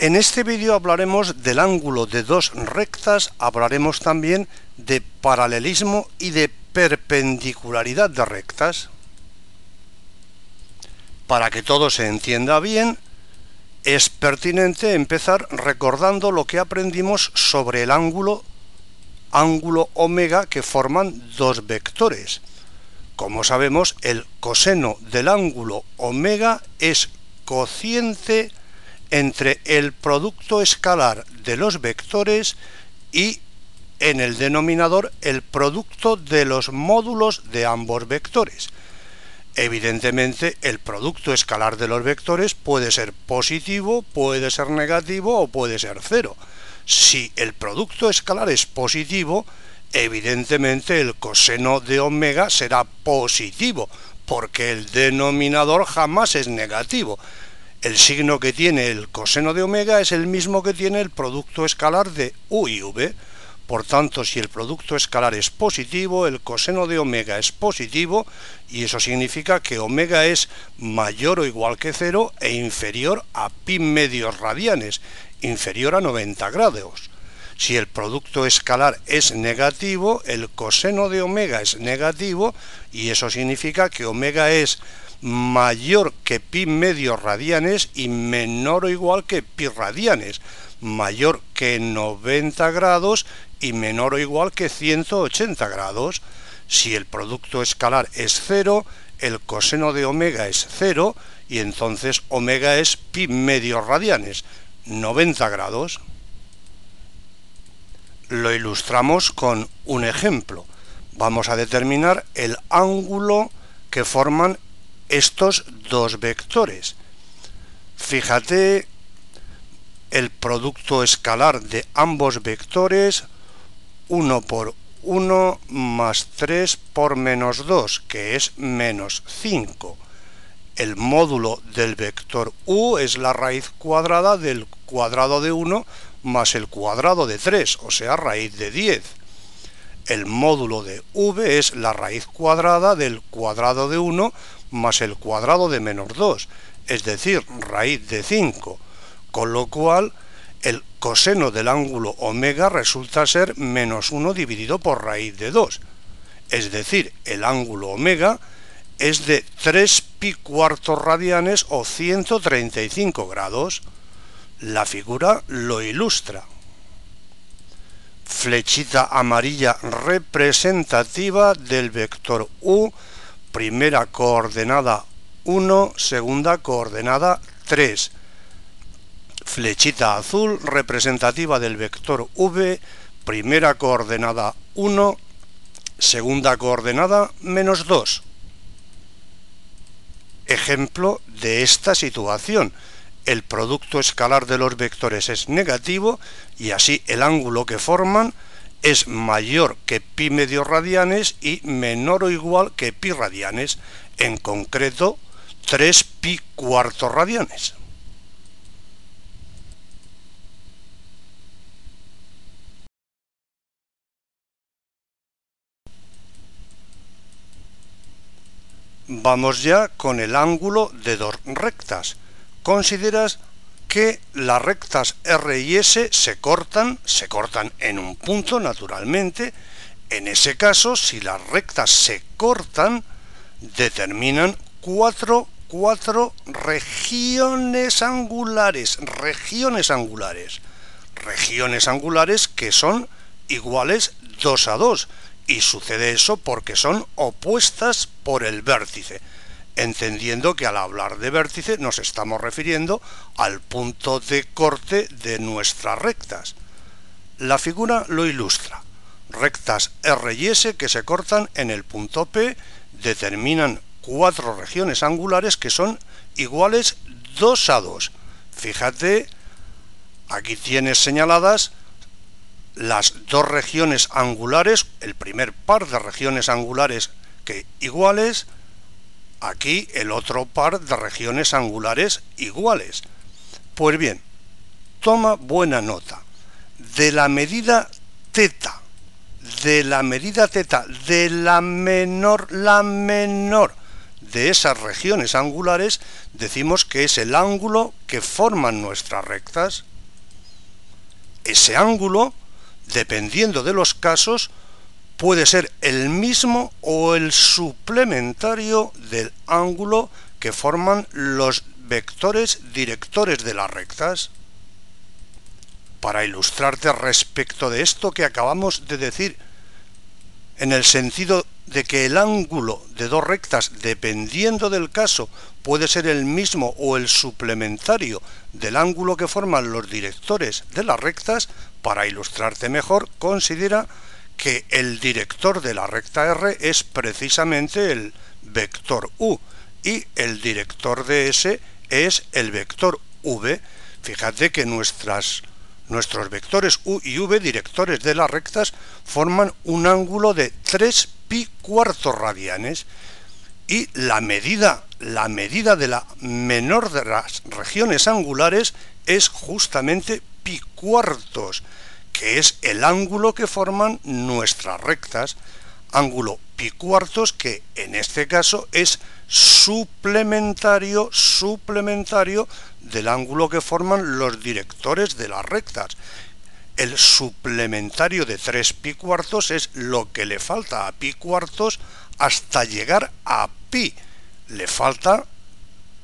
En este vídeo hablaremos del ángulo de dos rectas, hablaremos también de paralelismo y de perpendicularidad de rectas. Para que todo se entienda bien, es pertinente empezar recordando lo que aprendimos sobre el ángulo omega que forman dos vectores. Como sabemos, el coseno del ángulo omega es cociente entre el producto escalar de los vectores y en el denominador el producto de los módulos de ambos vectores. Evidentemente, el producto escalar de los vectores puede ser positivo, puede ser negativo o puede ser cero. Si el producto escalar es positivo, evidentemente el coseno de omega será positivo, porque el denominador jamás es negativo. El signo que tiene el coseno de omega es el mismo que tiene el producto escalar de u y v. Por tanto, si el producto escalar es positivo, el coseno de omega es positivo, y eso significa que omega es mayor o igual que 0 e inferior a pi medios radianes, inferior a 90 grados. Si el producto escalar es negativo, el coseno de omega es negativo, y eso significa que omega es mayor que pi medios radianes y menor o igual que pi radianes, mayor que 90 grados y menor o igual que 180 grados. Si el producto escalar es 0, el coseno de omega es 0, y entonces omega es pi medios radianes, 90 grados. Lo ilustramos con un ejemplo. Vamos a determinar el ángulo que forman estos dos vectores. Fíjate el producto escalar de ambos vectores, 1 por 1 más 3 por menos 2, que es menos 5. El módulo del vector u es la raíz cuadrada del cuadrado de 1 más el cuadrado de 3, o sea, raíz de 10. El módulo de v es la raíz cuadrada del cuadrado de 1 más el cuadrado de menos 2, es decir, raíz de 5, con lo cual el coseno del ángulo omega resulta ser menos 1 dividido por raíz de 2, es decir, el ángulo omega es de 3 pi cuartos radianes o 135 grados. La figura lo ilustra. Flechita amarilla representativa del vector u, primera coordenada 1, segunda coordenada 3. Flechita azul representativa del vector v, primera coordenada 1, segunda coordenada menos 2. Ejemplo de esta situación. El producto escalar de los vectores es negativo y así el ángulo que forman es mayor que pi medios radianes y menor o igual que pi radianes, en concreto 3 pi cuartos radianes. Vamos ya con el ángulo de dos rectas. Consideras que las rectas R y S se cortan en un punto, naturalmente. En ese caso, si las rectas se cortan, determinan cuatro regiones angulares, que son iguales 2 a 2, y sucede eso porque son opuestas por el vértice, entendiendo que al hablar de vértice nos estamos refiriendo al punto de corte de nuestras rectas. La figura lo ilustra. Rectas R y S que se cortan en el punto P determinan 4 regiones angulares que son iguales 2 a 2. Fíjate, aquí tienes señaladas las dos regiones angulares, el primer par de regiones angulares que iguales, aquí el otro par de regiones angulares iguales. Pues bien, toma buena nota. De la medida teta, de la menor de esas regiones angulares decimos que es el ángulo que forman nuestras rectas. Ese ángulo, dependiendo de los casos, puede ser el mismo o el suplementario del ángulo que forman los vectores directores de las rectas. Para ilustrarte respecto de esto que acabamos de decir, en el sentido de que el ángulo de dos rectas, dependiendo del caso, puede ser el mismo o el suplementario del ángulo que forman los directores de las rectas, para ilustrarte mejor, considera que el director de la recta R es precisamente el vector U y el director de S es el vector V. Fíjate que nuestros vectores U y V, directores de las rectas, forman un ángulo de 3 pi cuartos radianes, y la medida de la menor de las regiones angulares es justamente pi cuartos, que es el ángulo que forman nuestras rectas, ángulo pi cuartos que en este caso es suplementario del ángulo que forman los directores de las rectas. El suplementario de 3 pi cuartos es lo que le falta a pi cuartos hasta llegar a pi. Le falta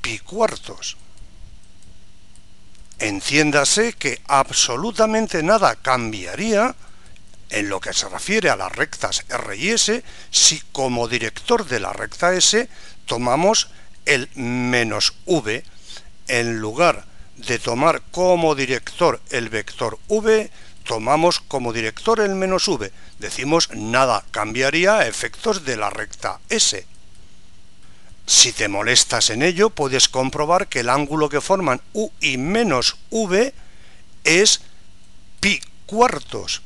pi cuartos. Entiéndase que absolutamente nada cambiaría en lo que se refiere a las rectas R y S si como director de la recta S tomamos el menos V. En lugar de tomar como director el vector V, tomamos como director el menos V. Decimos nada cambiaría a efectos de la recta S. Si te molestas en ello, puedes comprobar que el ángulo que forman U y menos V es pi cuartos,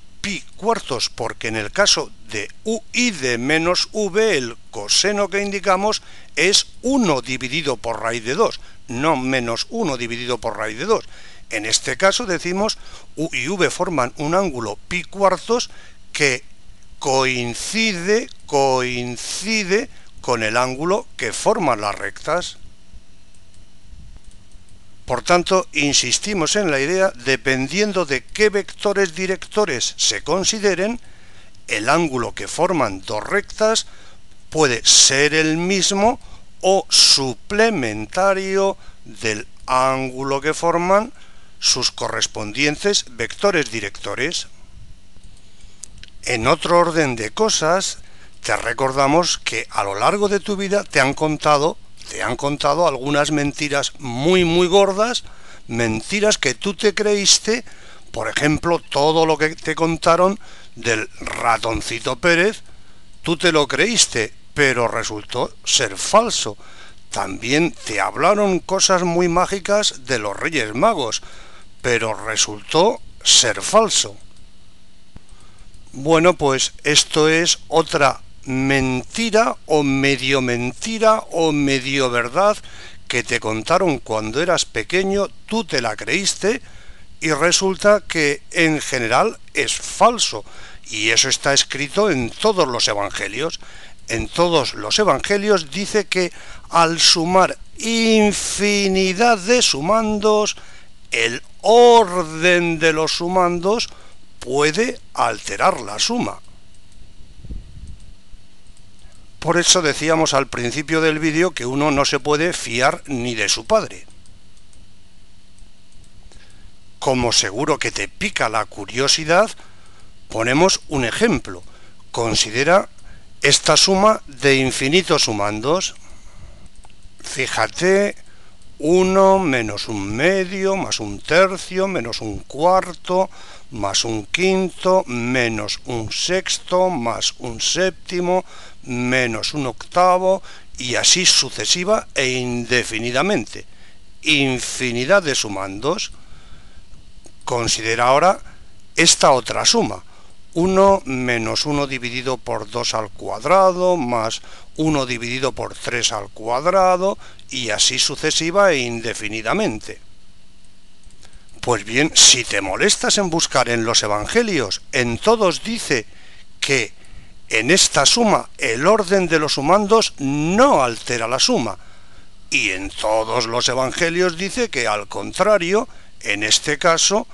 porque en el caso de U y de menos V, el coseno que indicamos es 1 dividido por raíz de 2, no menos 1 dividido por raíz de 2. En este caso decimos U y V forman un ángulo pi cuartos que coincide con el ángulo que forman las rectas. Por tanto, insistimos en la idea, dependiendo de qué vectores directores se consideren, el ángulo que forman dos rectas puede ser el mismo o suplementario del ángulo que forman sus correspondientes vectores directores. En otro orden de cosas, te recordamos que a lo largo de tu vida te han contado algunas mentiras muy gordas, mentiras que tú te creíste. Por ejemplo, todo lo que te contaron del ratoncito Pérez, tú te lo creíste, pero resultó ser falso. También te hablaron cosas muy mágicas de los Reyes Magos, pero resultó ser falso. Bueno, pues esto es otra mentira o medio verdad que te contaron cuando eras pequeño, tú te la creíste y resulta que en general es falso, y eso está escrito en todos los evangelios. En todos los evangelios dice que al sumar infinidad de sumandos, el orden de los sumandos puede alterar la suma. Por eso decíamos al principio del vídeo que uno no se puede fiar ni de su padre. Como seguro que te pica la curiosidad, ponemos un ejemplo. Considera esta suma de infinitos sumandos. Fíjate, 1 menos 1/2 más 1/3 menos 1/4 más 1/5 menos 1/6 más 1/7 menos 1/8 y así sucesiva e indefinidamente. Infinidad de sumandos. Considera ahora esta otra suma. 1 menos 1 dividido por 2 al cuadrado más 1 dividido por 3 al cuadrado y así sucesiva e indefinidamente. Pues bien, si te molestas en buscar en los evangelios, en todos dice que En esta suma, el orden de los sumandos no altera la suma. Y en todos los evangelios dice que, al contrario, en este caso,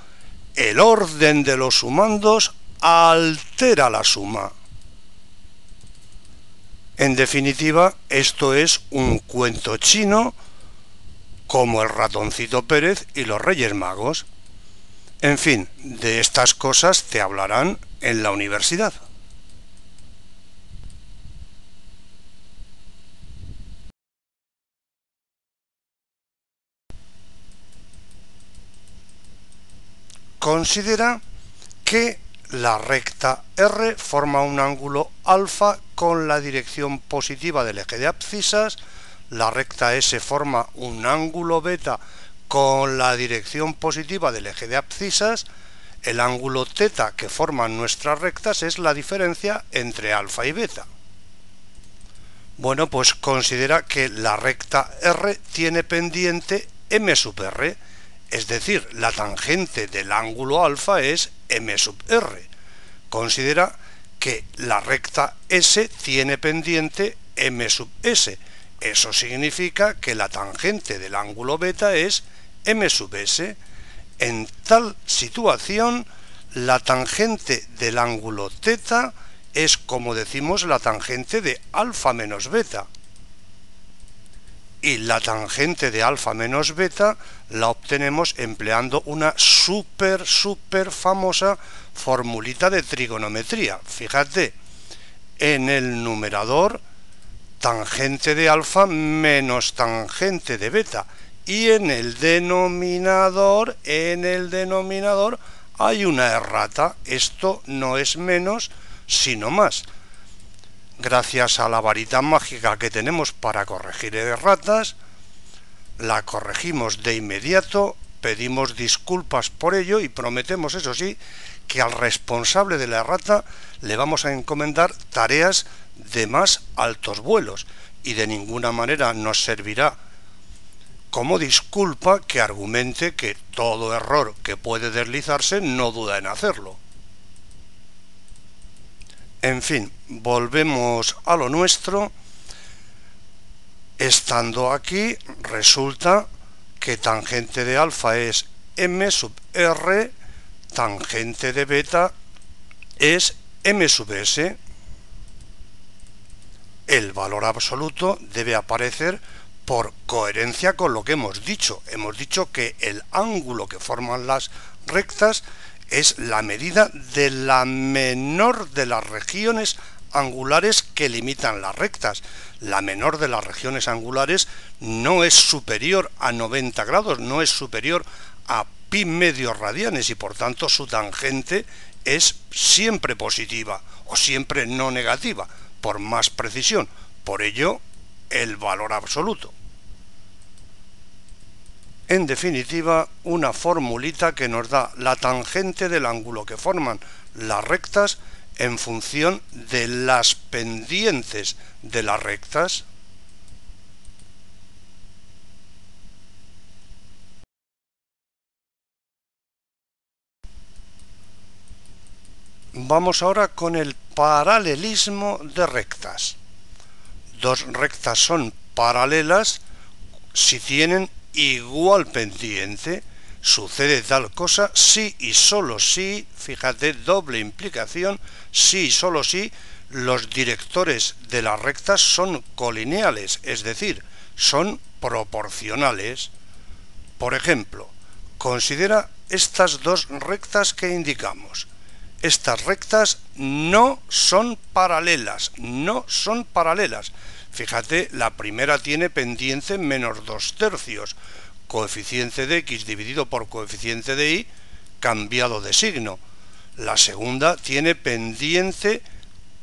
el orden de los sumandos altera la suma. En definitiva, esto es un cuento chino como el ratoncito Pérez y los Reyes Magos. En fin, de estas cosas te hablarán en la universidad. Considera que la recta R forma un ángulo alfa con la dirección positiva del eje de abscisas, la recta S forma un ángulo beta con la dirección positiva del eje de abscisas, el ángulo teta que forman nuestras rectas es la diferencia entre alfa y beta. Bueno, pues considera que la recta R tiene pendiente m sub r, es decir, la tangente del ángulo alfa es m sub r. Considera que la recta S tiene pendiente m sub s. Eso significa que la tangente del ángulo beta es m sub s. En tal situación, la tangente del ángulo teta es, como decimos, la tangente de alfa menos beta. Y la tangente de alfa menos beta la obtenemos empleando una súper famosa formulita de trigonometría. Fíjate, en el numerador, tangente de alfa menos tangente de beta. Y en el denominador hay una errata. Esto no es menos, sino más. Gracias a la varita mágica que tenemos para corregir erratas, la corregimos de inmediato, pedimos disculpas por ello y prometemos, eso sí, que al responsable de la errata le vamos a encomendar tareas de más altos vuelos y de ninguna manera nos servirá como disculpa que argumente que todo error que puede deslizarse no duda en hacerlo. En fin, volvemos a lo nuestro. Estando aquí, resulta que tangente de alfa es m sub r, tangente de beta es m sub s. El valor absoluto debe aparecer por coherencia con lo que hemos dicho. Hemos dicho que el ángulo que forman las rectas es la medida de la menor de las regiones angulares que limitan las rectas. La menor de las regiones angulares no es superior a 90 grados, no es superior a pi medios radianes y por tanto su tangente es siempre positiva o siempre no negativa, por más precisión. Por ello, el valor absoluto. En definitiva, una formulita que nos da la tangente del ángulo que forman las rectas en función de las pendientes de las rectas. Vamos ahora con el paralelismo de rectas. Dos rectas son paralelas si tienen igual pendiente. Sucede tal cosa si y solo si, fíjate, doble implicación, si y solo si los directores de las rectas son colineales, es decir, son proporcionales. Por ejemplo, considera estas dos rectas que indicamos. Estas rectas no son paralelas, Fíjate, la primera tiene pendiente menos 2/3, coeficiente de x dividido por coeficiente de y, cambiado de signo. La segunda tiene pendiente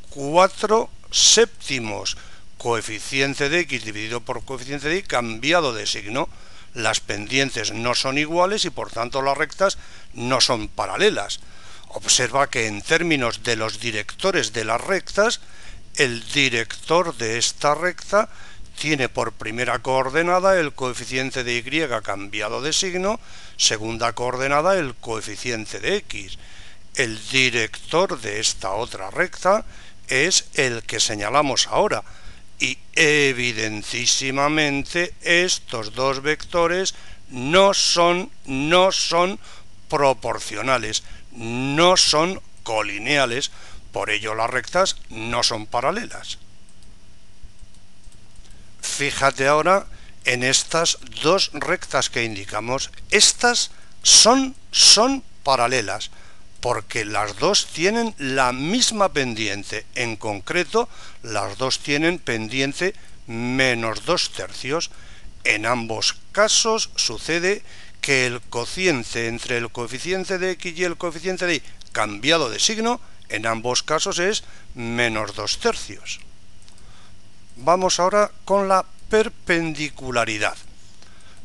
4/7, coeficiente de x dividido por coeficiente de y, cambiado de signo. Las pendientes no son iguales y por tanto las rectas no son paralelas. Observa que en términos de los directores de las rectas, el director de esta recta tiene por primera coordenada el coeficiente de y cambiado de signo, segunda coordenada el coeficiente de x. El director de esta otra recta es el que señalamos ahora. Y evidentísimamente estos dos vectores no son proporcionales, no son colineales, por ello las rectas no son paralelas. Fíjate ahora en estas dos rectas que indicamos. Estas son paralelas, porque las dos tienen la misma pendiente. En concreto, las dos tienen pendiente menos 2/3. En ambos casos sucede que el cociente entre el coeficiente de x y el coeficiente de y cambiado de signo, en ambos casos es menos 2/3. Vamos ahora con la perpendicularidad.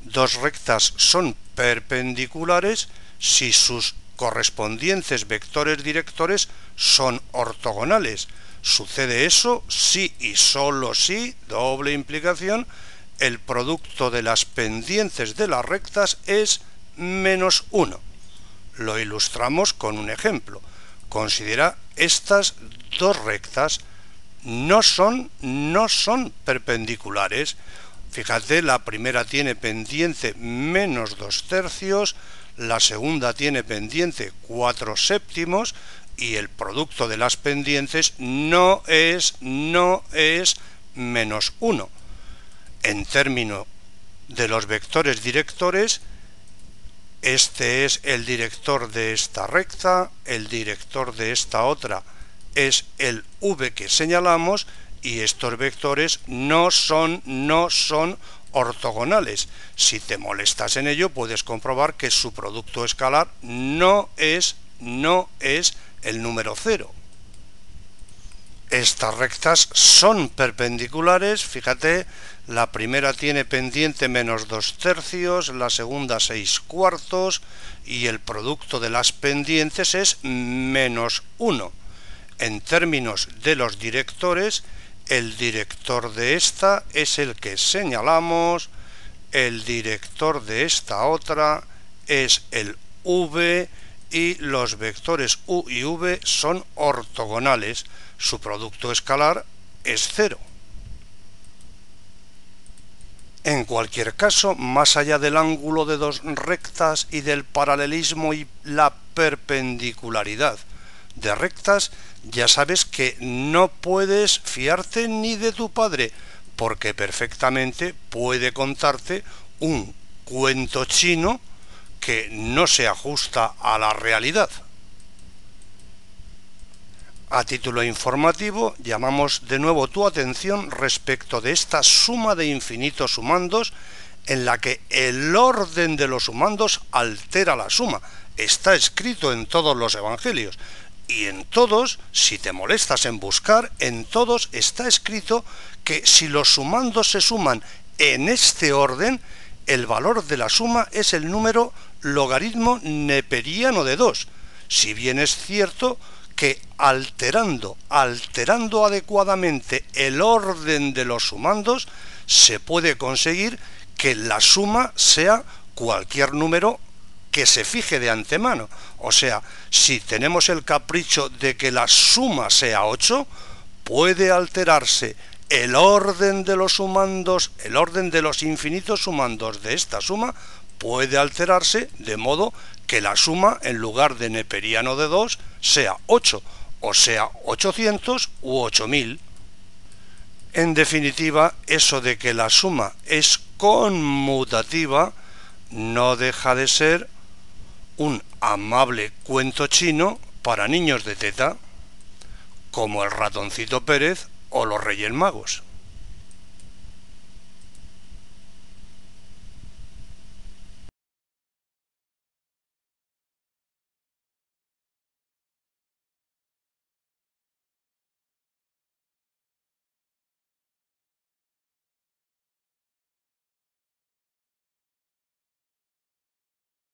Dos rectas son perpendiculares si sus correspondientes vectores directores son ortogonales. Sucede eso si y solo si, doble implicación, el producto de las pendientes de las rectas es menos 1. Lo ilustramos con un ejemplo. Considera estas dos rectas. No son perpendiculares. Fíjate, la primera tiene pendiente menos 2/3, la segunda tiene pendiente 4/7 y el producto de las pendientes no es menos 1. En términos de los vectores directores, este es el director de esta recta, el director de esta otra es el v que señalamos, y estos vectores no son ortogonales. Si te molestas en ello, puedes comprobar que su producto escalar no es el número 0. Estas rectas son perpendiculares. Fíjate, la primera tiene pendiente menos 2/3, la segunda 6/4 y el producto de las pendientes es menos 1. En términos de los directores, el director de esta es el que señalamos, el director de esta otra es el v, y los vectores u y v son ortogonales. Su producto escalar es 0. En cualquier caso, más allá del ángulo de dos rectas y del paralelismo y la perpendicularidad de rectas, ya sabes que no puedes fiarte ni de tu padre, porque perfectamente puede contarte un cuento chino que no se ajusta a la realidad. A título informativo, llamamos de nuevo tu atención respecto de esta suma de infinitos sumandos en la que el orden de los sumandos altera la suma. Está escrito en todos los evangelios. Y en todos, si te molestas en buscar, en todos está escrito que si los sumandos se suman en este orden, el valor de la suma es el número logaritmo neperiano de 2. Si bien es cierto que alterando adecuadamente el orden de los sumandos, se puede conseguir que la suma sea cualquier número que se fije de antemano. O sea, si tenemos el capricho de que la suma sea 8, puede alterarse el orden de los sumandos, el orden de los infinitos sumandos de esta suma, puede alterarse de modo que la suma, en lugar de neperiano de 2, sea 8, o sea 800 u 8000. En definitiva, eso de que la suma es conmutativa no deja de ser un amable cuento chino para niños de teta, como el Ratoncito Pérez o los Reyes Magos.